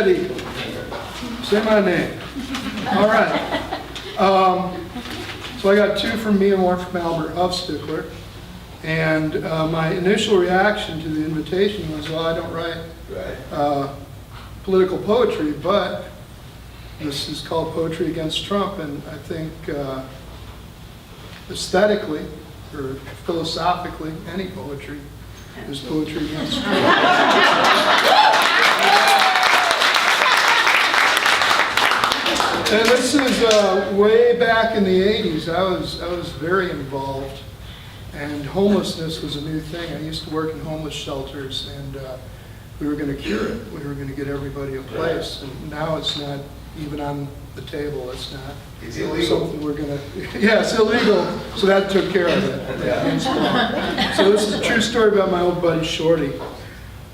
ready. Say my name. All right. So I got 2 from me and 1 from Malvern Huffstickler. And my initial reaction to the invitation was, well, I don't write political poetry, but this is called Poetry Against Trump, and I think aesthetically or philosophically, any poetry is poetry against Trump. And this is way back in the 80s. I was very involved, and homelessness was a new thing. I used to work in homeless shelters, and we were going to cure it. We were going to get everybody a place, and now it's not even on the table. It's not. It's illegal. Something we're going to. Yeah, it's illegal. So that took care of it. Yeah. So this is a true story about my old buddy Shorty.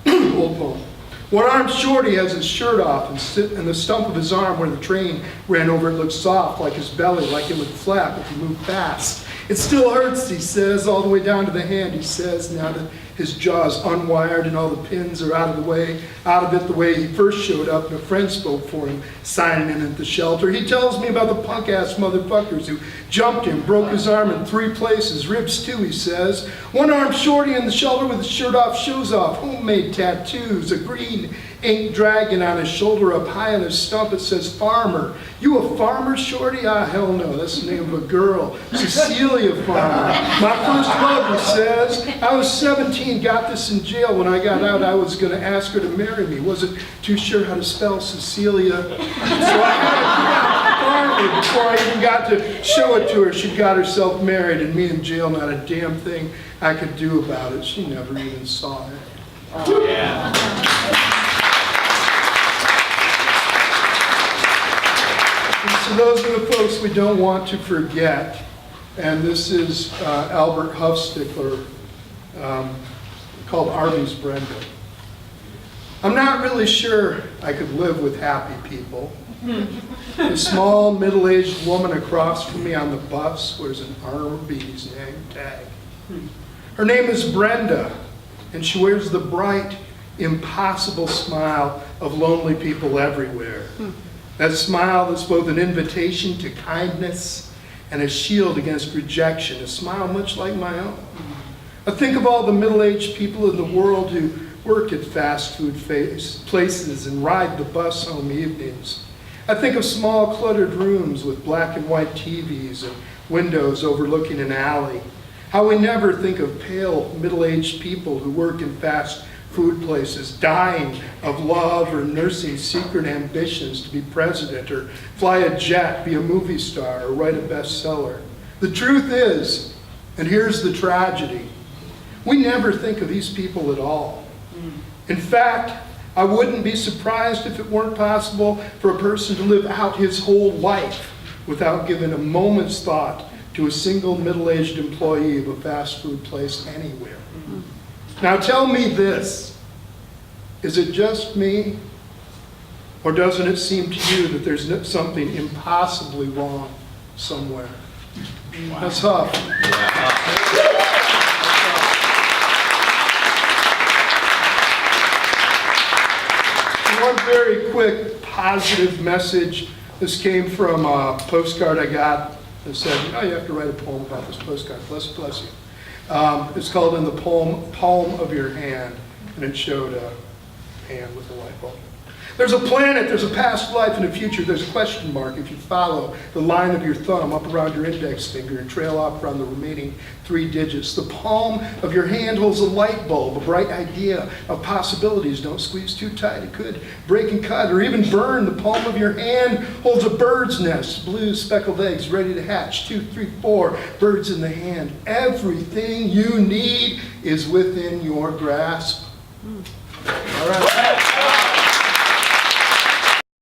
Old poem. One-armed Shorty has his shirt off, and the stump of his arm where the train ran over it looks soft, like his belly, like it would flap if he moved fast. It still hurts, he says, all the way down to the hand, he says, now that his jaw's unwired and all the pins are out of it the way he first showed up, and a friend spoke for him, signing in at the shelter. He tells me about the punk-ass motherfuckers who jumped him, broke his arm in 3 places, ribs too, he says. One-armed Shorty in the shelter with his shirt off, shoes off, homemade tattoos, a green ink dragon on his shoulder, up high on his stump, it says farmer. You a farmer, Shorty? Ah, hell no, that's the name of a girl, Cecilia Farmer. My first love, he says. I was 17, got this in jail. When I got out, I was going to ask her to marry me. Wasn't too sure how to spell Cecilia. So I had to farmer before I even got to show it to her. She got herself married, and me in jail, not a damn thing I could do about it. She never even saw it. Oh, yeah. So those are the folks we don't want to forget. And this is Albert Huffstickler, called Arby's Brenda. I'm not really sure I could live with happy people. A small middle-aged woman across from me on the bus wears an Arby's name tag. Her name is Brenda, and she wears the bright, impossible smile of lonely people everywhere. That smile that's both an invitation to kindness and a shield against rejection, a smile much like my own. I think of all the middle-aged people in the world who work at fast food places and ride the bus home evenings. I think of small cluttered rooms with black and white TVs and windows overlooking an alley. How we never think of pale middle-aged people who work in fast food places, dying of love or nursing secret ambitions to be president or fly a jet, be a movie star, or write a bestseller. The truth is, and here's the tragedy, we never think of these people at all. In fact, I wouldn't be surprised if it weren't possible for a person to live out his whole life without giving a moment's thought to a single middle-aged employee of a fast food place anywhere. Now tell me this, is it just me, or doesn't it seem to you that there's something impossibly wrong somewhere? Wow. That's Huff. One very quick positive message. This came from a postcard I got that said, oh, you have to write a poem about this postcard. Bless you. It's called In the Palm of Your Hand, and it showed a hand with a light bulb. There's a planet, there's a past life and a future, there's a question mark if you follow the line of your thumb up around your index finger and trail off around the remaining 3 digits. The palm of your hand holds a light bulb, a bright idea of possibilities. Don't squeeze too tight, it could break and cut or even burn. The palm of your hand holds a bird's nest, blue speckled eggs ready to hatch. 2, 3, 4 birds in the hand. Everything you need is within your grasp. All right.